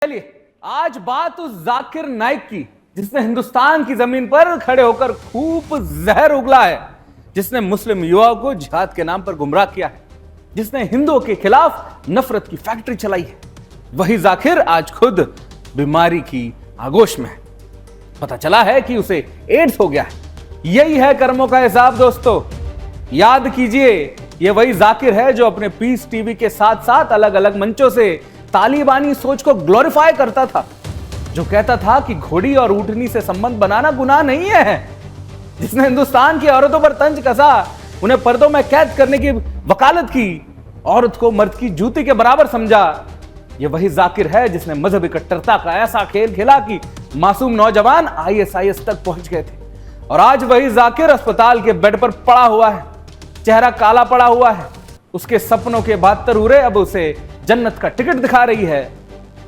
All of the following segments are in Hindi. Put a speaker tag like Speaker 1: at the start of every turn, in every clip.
Speaker 1: चलिए आज बात उस जाकिर नाइक की जिसने हिंदुस्तान की जमीन पर खड़े होकर खूब जहर उगला है, जिसने मुस्लिम युवाओं को जिहाद के नाम पर गुमराह किया है, जिसने हिंदुओं के खिलाफ नफरत की फैक्ट्री चलाई है। वही जाकिर आज खुद बीमारी की आगोश में है। पता चला है कि उसे एड्स हो गया है। यही है कर्मों का हिसाब दोस्तों। याद कीजिए, यह वही जाकिर है जो अपने पीस टीवी के साथ साथ अलग अलग मंचों से तालिबानी सोच को ग्लोरीफाई करता था, जो कहता था कि घोड़ी और ऊँटनी से संबंध बनाना गुनाह नहीं है, जिसने हिंदुस्तान की औरतों पर तंज कसा, उन्हें पर्दों में कैद करने की वकालत की, औरत को मर्द की जूती के बराबर समझा। यह वही जाकिर है जिसने मजहबी कट्टरता का ऐसा खेल खेला कि मासूम नौजवान ISIS तक पहुंच गए थे। और आज वही जाकिर अस्पताल के बेड पर पड़ा हुआ है, चेहरा काला पड़ा हुआ है। उसके सपनों के 72 उरे अब उसे जन्नत का टिकट दिखा रही है।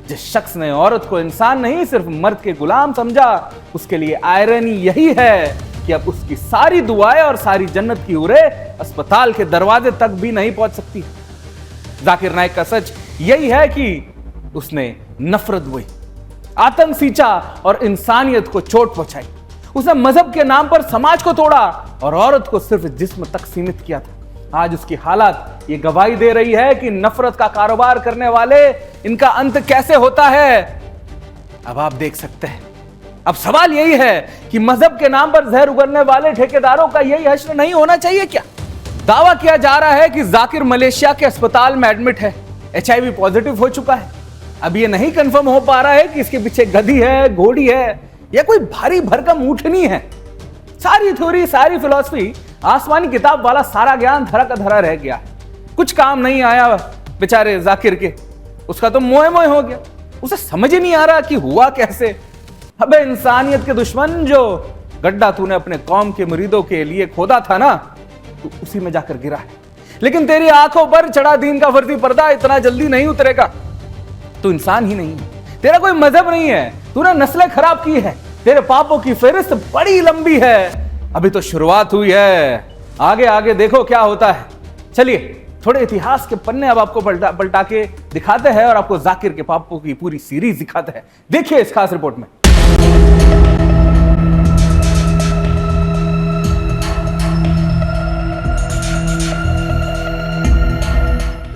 Speaker 1: जिस शख्स ने औरत को इंसान नहीं सिर्फ मर्द के गुलाम समझा, उसके लिए आयरनी यही है कि अब उसकी सारी दुआएं और सारी जन्नत की उरे अस्पताल के दरवाजे तक भी नहीं पहुंच सकती। जाकिर नाइक का सच यही है कि उसने नफरत बोई, आतंक सींचा और इंसानियत को चोट पहुंचाई। उसने मजहब के नाम पर समाज को तोड़ा और औरत को सिर्फ जिस्म तक सीमित किया था। आज उसकी हालत ये गवाही दे रही है कि नफरत का कारोबार करने वाले इनका अंत कैसे होता है। अब आप देख सकते हैं। अब सवाल यही है कि मजहब के नाम पर जहर उगलने वाले ठेकेदारों का यही हश्र नहीं होना चाहिए क्या? दावा किया जा रहा है कि जाकिर मलेशिया के अस्पताल में एडमिट है, HIV पॉजिटिव हो चुका है। अब यह नहीं कंफर्म हो पा रहा है कि इसके पीछे गधी है, घोड़ी है या कोई भारी भरकम ऊँटनी है। सारी थ्योरी, सारी फिलॉसफी, आसमानी किताब वाला सारा ज्ञान धरा का धरा रह गया। कुछ काम नहीं आया बेचारे जाकिर के। उसका तो मोए मोए हो गया। उसे समझ ही नहीं आ रहा कि हुआ कैसे। अबे इंसानियत के दुश्मन, जो गड्ढा तूने अपने कौम के मुरीदों के लिए खोदा था ना, तो उसी में जाकर गिरा है। लेकिन तेरी आंखों पर चढ़ा दीन का फर्जी पर्दा इतना जल्दी नहीं उतरेगा। तू इंसान ही नहीं है, तेरा कोई मजहब नहीं है, तूने नस्लें खराब की है, तेरे पापों की फेहरिस्त बड़ी लंबी है। अभी तो शुरुआत हुई है, आगे आगे देखो क्या होता है। चलिए थोड़े इतिहास के पन्ने अब आपको पलटा के दिखाते हैं और आपको जाकिर के पापों की पूरी सीरीज दिखाते हैं। देखिए इस खास रिपोर्ट में।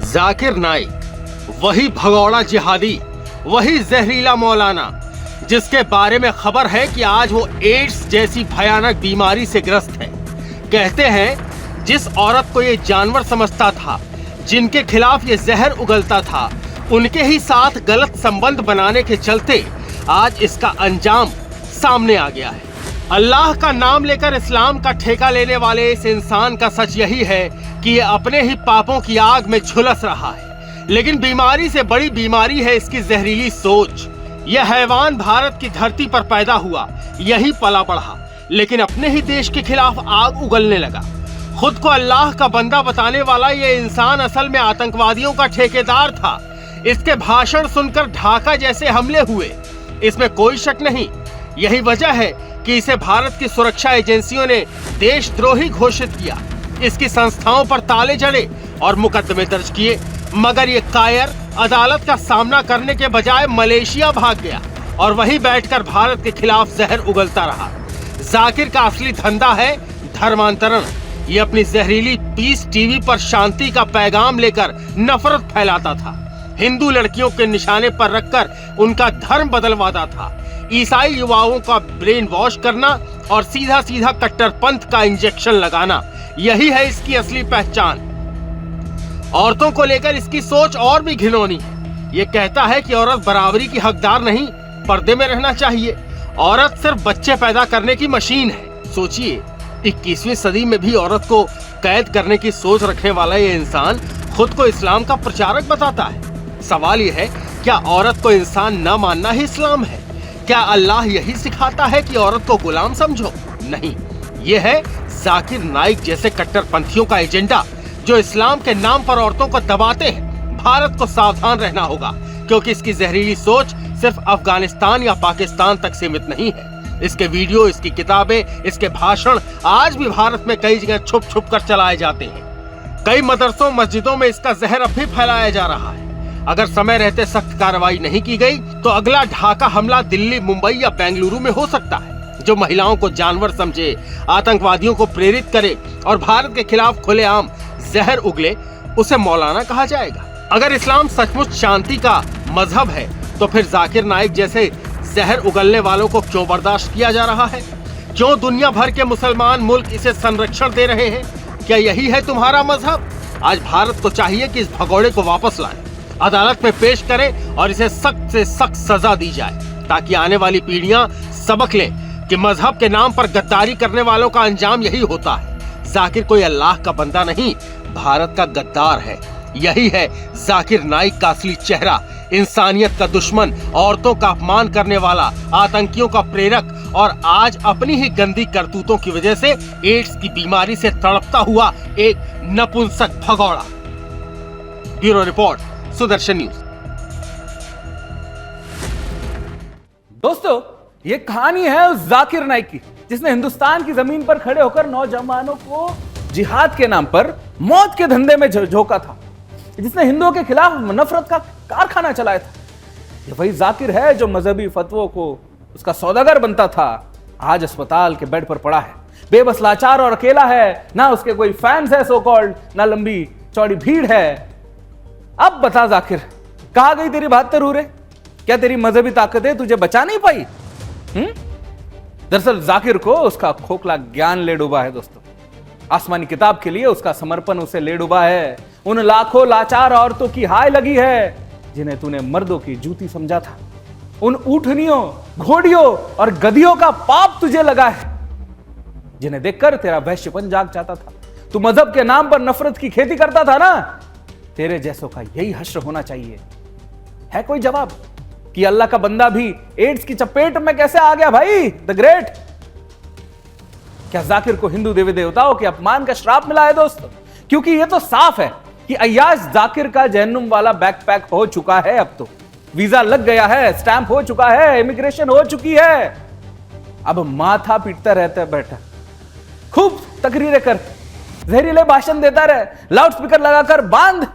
Speaker 2: जाकिर नाइक, वही भगौड़ा जिहादी, वही जहरीला मौलाना, जिसके बारे में खबर है कि आज वो एड्स जैसी भयानक बीमारी से ग्रस्त है। कहते हैं जिस औरत को ये जानवर समझता था, जिनके खिलाफ ये जहर उगलता था, उनके ही साथ गलत संबंध बनाने के चलते आज इसका अंजाम सामने आ गया है। अल्लाह का नाम लेकर इस्लाम का ठेका लेने वाले इस इंसान का सच यही है कि ये अपने ही पापों की आग में झुलस रहा है। लेकिन बीमारी से बड़ी बीमारी है इसकी जहरीली सोच। यह हैवान भारत की धरती पर पैदा हुआ, यही पला बढ़ा, लेकिन अपने ही देश के खिलाफ आग उगलने लगा। खुद को अल्लाह का बंदा बताने वाला ये इंसान असल में आतंकवादियों का ठेकेदार था। इसके भाषण सुनकर ढाका जैसे हमले हुए, इसमें कोई शक नहीं। यही वजह है कि इसे भारत की सुरक्षा एजेंसियों ने देशद्रोही घोषित किया। इसकी संस्थाओं पर ताले जड़े और मुकदमे दर्ज किए, मगर ये कायर अदालत का सामना करने के बजाय मलेशिया भाग गया और वहीं बैठकर भारत के खिलाफ जहर उगलता रहा। जाकिर का असली धंधा है धर्मांतरण। ये अपनी जहरीली पीस टीवी पर शांति का पैगाम लेकर नफरत फैलाता था। हिंदू लड़कियों के निशाने पर रखकर उनका धर्म बदलवाता था। ईसाई युवाओं का ब्रेन वॉश करना और सीधा सीधा कट्टरपंथ का इंजेक्शन लगाना, यही है इसकी असली पहचान। औरतों को लेकर इसकी सोच और भी घिनौनी है। ये कहता है कि औरत बराबरी की हकदार नहीं, पर्दे में रहना चाहिए। औरत सिर्फ बच्चे पैदा करने की मशीन है। सोचिए, 21वीं सदी में भी औरत को कैद करने की सोच रखने वाला ये इंसान खुद को इस्लाम का प्रचारक बताता है। सवाल ये है, क्या औरत को इंसान न मानना ही इस्लाम है? क्या अल्लाह यही सिखाता है कि औरत को गुलाम समझो? नहीं, ये है जाकिर नाइक जैसे कट्टरपंथियों का एजेंडा, जो इस्लाम के नाम पर औरतों को दबाते हैं। भारत को सावधान रहना होगा, क्योंकि इसकी जहरीली सोच सिर्फ अफगानिस्तान या पाकिस्तान तक सीमित नहीं है। इसके वीडियो, इसकी किताबें, इसके भाषण आज भी भारत में कई जगह छुप छुप कर चलाए जाते हैं। कई मदरसों, मस्जिदों में इसका जहर अब भी फैलाया जा रहा है। अगर समय रहते सख्त कार्रवाई नहीं की गई तो अगला ढाका हमला दिल्ली, मुंबई या बेंगलुरु में हो सकता है। जो महिलाओं को जानवर समझे, आतंकवादियों को प्रेरित करे और भारत के खिलाफ खुलेआम जहर उगले, उसे मौलाना कहा जाएगा। अगर इस्लाम सचमुच शांति का मजहब है तो फिर जाकिर नाइक जैसे जहर उगलने वालों को क्यों बर्दाश्त किया जा रहा है? क्यों दुनिया भर के मुसलमान मुल्क इसे संरक्षण दे रहे हैं? क्या यही है तुम्हारा मजहब? आज भारत को चाहिए कि इस भगोड़े को वापस लाए, अदालत में पेश करें और इसे सख्त से सख्त सजा दी जाए, ताकि आने वाली पीढ़ियां सबक लें कि मजहब के नाम पर गद्दारी करने वालों का अंजाम यही होता है। जाकिर कोई अल्लाह का बंदा नहीं, भारत का गद्दार है। यही है जाकिर नाइक का असली चेहरा, इंसानियत का दुश्मन, औरतों का अपमान करने वाला, आतंकियों का प्रेरक और आज अपनी ही गंदी करतूतों की वजह से एड्स की बीमारी से तड़पता हुआ एक नपुंसक भगौड़ा। Bureau report, Sudarshan news.
Speaker 1: दोस्तों, ये कहानी है उस जाकिर नाइक की जिसने हिंदुस्तान की जमीन पर खड़े होकर नौजवानों को जिहाद के नाम पर मौत के धंधे में झोंका था, जिसने हिंदुओं के खिलाफ नफरत का कारखाना चलाया था। ये वही जाकिर है जो मजहबी फतवों को उसका सौदागर बनता था, आज अस्पताल के बेड पर पड़ा है, बेबस, लाचार और अकेला है। ना उसके कोई फैंस है सो कॉल्ड, ना लंबी चौड़ी भीड़ है। अब बता जाकिर, कहां गई तेरी 72 हूरे? क्या तेरी मजहबी ताकतें तुझे बचा नहीं पाई? दरअसल जाकिर को उसका खोखला ज्ञान ले डूबा है दोस्तों। आसमानी किताब के लिए उसका समर्पण उसे ले डूबा है। उन लाखों लाचार औरतों की हाय लगी है जिन्हें तूने मर्दों की जूती समझा था। उन ऊठनियों, घोड़ियों और गधियों का पाप तुझे लगा है, जिन्हें देखकर तेरा वैश्यपन जाग जाता था। तू मजहब के नाम पर नफरत की खेती करता था ना। तेरे जैसों का यही हश्र होना चाहिए। है कोई जवाब कि अल्लाह का बंदा भी एड्स की चपेट में कैसे आ गया? भाई द ग्रेट, क्या जाकिर को हिंदू देवी देवताओं के अपमान का श्राप मिला है दोस्तों? क्योंकि यह तो साफ है कि अय्याज जाकिर का जहन्नुम वाला बैकपैक हो चुका है। अब तो वीजा लग गया है, स्टैंप हो चुका है, इमिग्रेशन हो चुकी है। अब माथा पीटता रहता है बैठा, खूब तकरीरें कर, जहरीले भाषण देता रहे, लाउडस्पीकर लगाकर बांध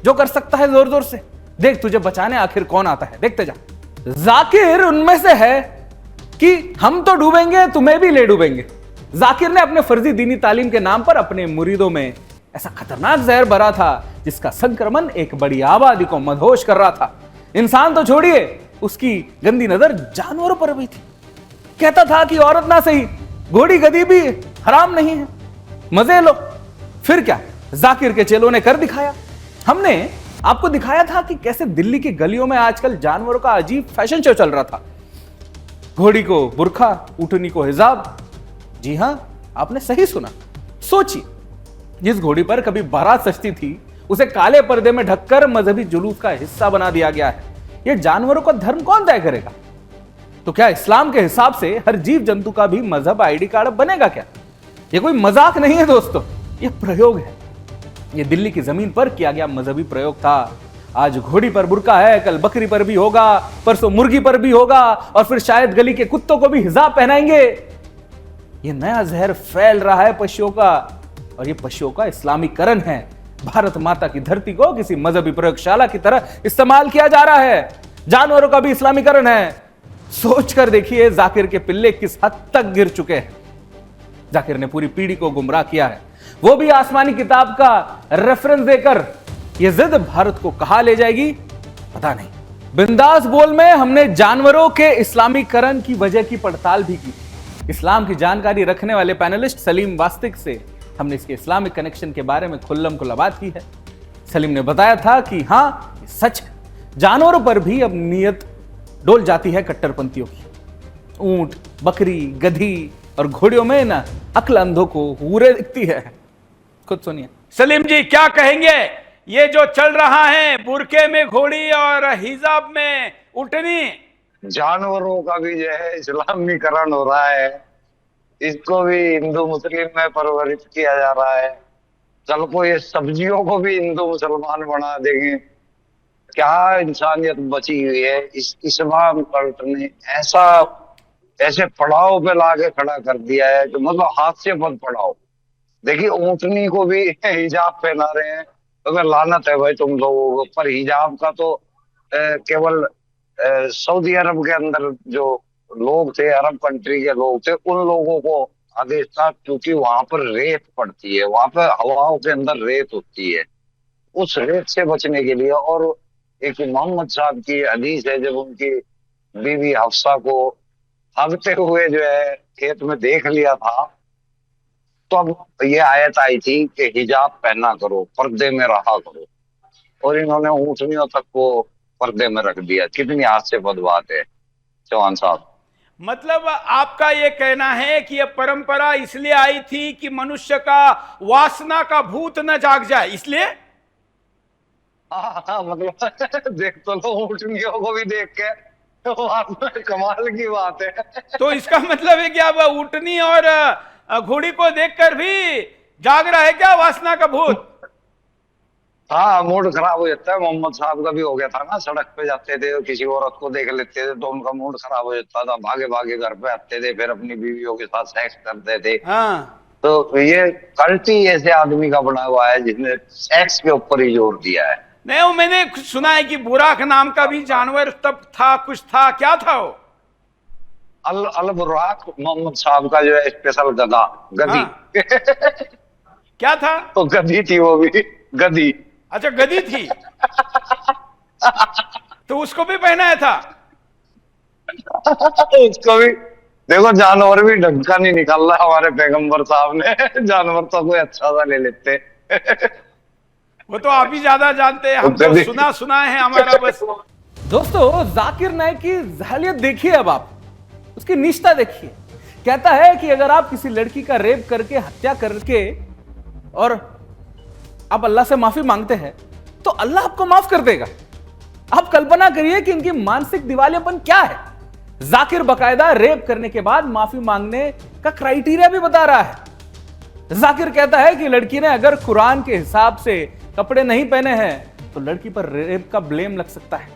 Speaker 1: जो कर सकता है जोर जोर से। देख तुझे बचाने आखिर कौन आता है, देखते जा। जाकिर उनमें से है कि हम तो डूबेंगे, तुम्हें भी ले डूबेंगे। जाकिर ने अपने फर्जी दीनी तालीम के नाम पर अपने मुरीदों में ऐसा खतरनाक जहर भरा था जिसका संक्रमण एक बड़ी आबादी को मदहोश कर रहा था। इंसान तो छोड़िए, उसकी गंदी नजर जानवरों पर भी थी। कहता था कि औरत ना सही, घोड़ी गधी भी हराम नहीं है, मजे लो। फिर क्या जाकिर के चेलों ने कर दिखाया। हमने आपको दिखाया था कि कैसे दिल्ली की गलियों में आजकल जानवरों का अजीब फैशन शो चल रहा था। घोड़ी को बुर्खा, ऊँटनी को हिजाब। जी हां, आपने सही सुना। सोचिए, जिस घोड़ी पर कभी बारात सजती थी उसे काले पर्दे में ढककर मजहबी जुलूस का हिस्सा बना दिया गया है। यह जानवरों का धर्म कौन तय करेगा? तो क्या इस्लाम के हिसाब से हर जीव जंतु का भी मजहब आईडी कार्ड बनेगा क्या? यह कोई मजाक नहीं है दोस्तों, यह प्रयोग है। यह दिल्ली की जमीन पर किया गया मजहबी प्रयोग था। आज घोड़ी पर बुर्का है, कल बकरी पर भी होगा, परसों मुर्गी पर भी होगा और फिर शायद गली के कुत्तों को भी हिजाब पहनाएंगे। यह नया जहर फैल रहा है पशुओं का, और यह पशुओं का इस्लामीकरण है। भारत माता की धरती को किसी मजहबी प्रयोगशाला की तरह इस्तेमाल किया जा रहा है। जानवरों का भी इस्लामीकरण है। सोचकर देखिए जाकिर के पिल्ले किस हद तक गिर चुके हैं। जाकिर ने पूरी पीढ़ी को गुमराह किया है, वो भी आसमानी किताब का रेफरेंस देकर। यह जिद भारत को कहां ले जाएगी पता नहीं। बिंदास बोल में हमने जानवरों के इस्लामीकरण की वजह की पड़ताल भी की। इस्लाम की जानकारी रखने वाले पैनलिस्ट सलीम वास्तिक से हमने इसके इस्लामिक कनेक्शन के बारे में खुल्लम खुल्ला बात की है। सलीम ने बताया था कि हां, ये सच है, जानवरों पर भी अब नीयत डोल जाती है कट्टरपंथियों की। ऊंट, बकरी, गधी और घोड़ियों में ना अक्ल अंधों को हूरे दिखती है। खुद सुनिए।
Speaker 3: सलीम जी क्या कहेंगे? ये जो चल रहा है बुरके में घोड़ी और हिजाब में ऊँटनी,
Speaker 4: जानवरों का भी जो है इस्लामीकरण हो रहा है, इसको भी हिंदू मुस्लिम में परवरिश किया जा रहा है। कल को ये सब्जियों को भी हिंदू मुसलमान बना देंगे। क्या इंसानियत बची हुई है? इस इस्लाम कल्ट ने ऐसे पड़ाव पे लाके खड़ा कर दिया है कि मतलब हाथ से मत पड़ाओ। देखिए ऊँटनी को भी हिजाब पहना रहे हैं, तो मैं लानत है भाई तुम लोगों को। पर हिजाब का तो केवल सऊदी अरब के अंदर जो लोग थे, अरब कंट्री के लोग थे, उन लोगों को आदेश था, क्योंकि वहां पर रेत पड़ती है, वहां पर हवाओं के अंदर रेत होती है, उस रेत से बचने के लिए। और एक मोहम्मद साहब की हदीस है, जब उनकी बीवी हफ्सा को भागते हुए जो है खेत में देख लिया था, तो अब ये आयत आई थी कि हिजाब पहना करो, पर्दे में रहा करो, और इन्होंने ऊँटनियों तक को पर्दे में रख दिया। कितनी हास्यास्पद बात है चौहान साहब।
Speaker 3: मतलब आपका ये कहना है कि ये परंपरा इसलिए आई थी कि मनुष्य का वासना का भूत न जाग जाए, इसलिए?
Speaker 4: हाँ, मतलब देख तो लो, ऊँटनियों को भी देख के कमाल की बात है।
Speaker 3: तो इसका मतलब है कि अब ऊँटनी और घोड़ी को देखकर भी जाग रहा है क्या वासना का भूत?
Speaker 4: हाँ, मूड खराब हो जाता है। मोहम्मद साहब का भी हो गया था ना, सड़क पे जाते थे किसी औरत को देख लेते थे तो उनका मूड खराब हो जाता था, भागे भागे घर पे आते थे, फिर अपनी बीवियों के साथ सेक्स करते थे।
Speaker 3: हाँ।
Speaker 4: तो ये कल्ट ही ऐसे आदमी का बना हुआ है जिसने सेक्स के ऊपर ही जोर दिया है।
Speaker 3: नहीं, वो मैंने सुना है कि बुराक नाम का भी जानवर तब था, कुछ था, क्या था वो?
Speaker 4: अल बुराक मोहम्मद साहब का जो है स्पेशल गधी।
Speaker 3: हाँ। क्या था?
Speaker 4: तो गधी थी वो भी, गधी।
Speaker 3: अच्छा, गधी थी। तो उसको भी पहनाया था?
Speaker 4: उसको भी देखो, जानवर भी ढंग का नहीं निकल रहा हमारे पैगंबर साहब ने। जानवर तो कोई अच्छा सा ले लेते।
Speaker 3: वो तो आप ही ज्यादा जानते हैं, हम तो सुना है हमारा बस।
Speaker 1: दोस्तों, जाकिर नाइक की जाहिलियत देखिए, अब आप उसकी निष्ठा देखिए। कहता है कि अगर आप किसी लड़की का रेप करके, हत्या करके, और आप अल्लाह से माफी मांगते हैं तो अल्लाह आपको माफ कर देगा। आप कल्पना करिए कि इनकी मानसिक दिवालियापन क्या है। जाकिर बकायदा रेप करने के बाद माफी मांगने का क्राइटेरिया भी बता रहा है। जाकिर कहता है कि लड़की ने अगर कुरान के हिसाब से कपड़े नहीं पहने हैं तो लड़की पर रेप का ब्लेम लग सकता है।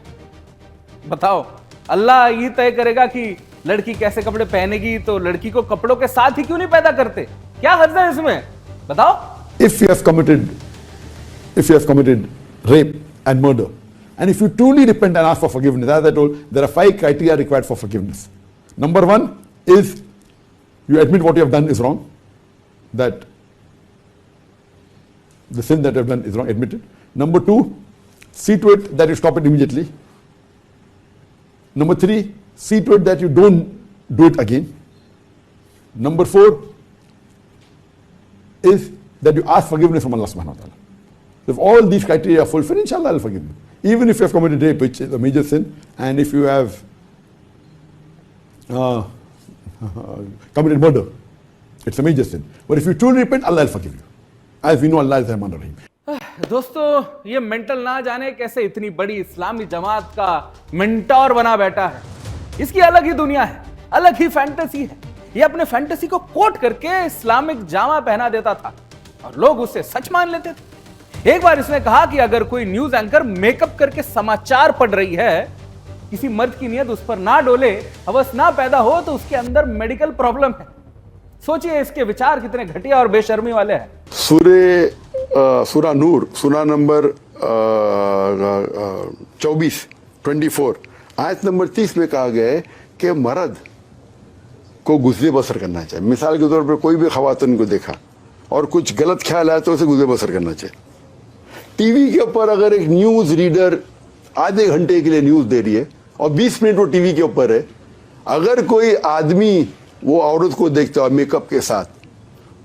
Speaker 1: बताओ, अल्लाह ये तय करेगा कि लड़की कैसे कपड़े पहनेगी, तो लड़की को कपड़ों के साथ ही क्यों नहीं पैदा करते? क्या हर्ज है इसमें, बताओ?
Speaker 5: If you have committed rape and murder, and if you truly repent and ask for forgiveness, as I told, there are 5 criteria required for forgiveness. Number 1 is you admit what you have done is wrong, that the sin that you have done is wrong, admit it. Number 2, see to it that you stop it immediately. Number 3, see to it that you don't do it again. Number 4 is that you ask forgiveness from Allah subhanahu wa ta'ala. If all these criteria are fulfilled, inshallah I'll forgive you. Even if you have committed rape, which is a major sin, and if you have committed murder, it's a major sin. But if you truly repent, Allah will forgive you. As we know, Allah is Rahman Rahim.
Speaker 1: दोस्तों, ये मेंटल ना जाने कैसे इतनी बड़ी इस्लामी जमात का मेंटोर बना बैठा है। इसकी अलग ही दुनिया है, अलग ही फैंटेसी है। ये अपने फैंटेसी को कोट करके इस्लामिक जामा पहना देता था और लोग उसे सच मान लेते थे। एक बार इसने कहा कि अगर कोई न्यूज एंकर मेकअप करके समाचार पढ़ रही है, किसी मर्द की नीयत उस पर ना डोले, हवस ना पैदा हो, तो उसके अंदर मेडिकल प्रॉब्लम है। सोचिए इसके विचार कितने घटिया और बेशर्मी वाले हैं।
Speaker 6: सूरा नूर, सूरा नंबर 24 आयत नंबर 30 में कहा गया है कि मर्द को गुज़रे बसर करना चाहिए। मिसाल के तौर पर कोई भी ख़वातीन को देखा और कुछ गलत ख्याल आया तो उसे गुज़रे बसर करना चाहिए। टीवी के ऊपर अगर एक न्यूज़ रीडर आधे घंटे के लिए न्यूज़ दे रही है और 20 मिनट वो टीवी के ऊपर है, अगर कोई आदमी वो औरत को देखता है मेकअप के साथ,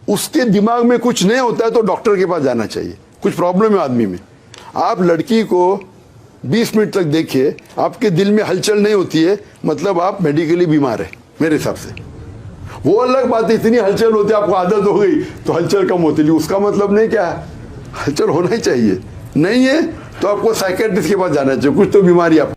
Speaker 6: उसके दिमाग में कुछ नहीं होता है तो डॉक्टर के पास जाना चाहिए। कुछ प्रॉब्लम है आदमी में। आप लड़की को 20 मिनट तक देखिए, आपके दिल में हलचल नहीं होती है, मतलब आप मेडिकली बीमार है मेरे हिसाब से। वो अलग बात है, इतनी हलचल होती है, आपको आदत हो गई तो हलचल कम होती है, उसका मतलब नहीं क्या है, हलचल होना ही चाहिए। नहीं है तो आपको साइकेट्रिस्ट के पास जाना चाहिए, कुछ तो बीमारी आप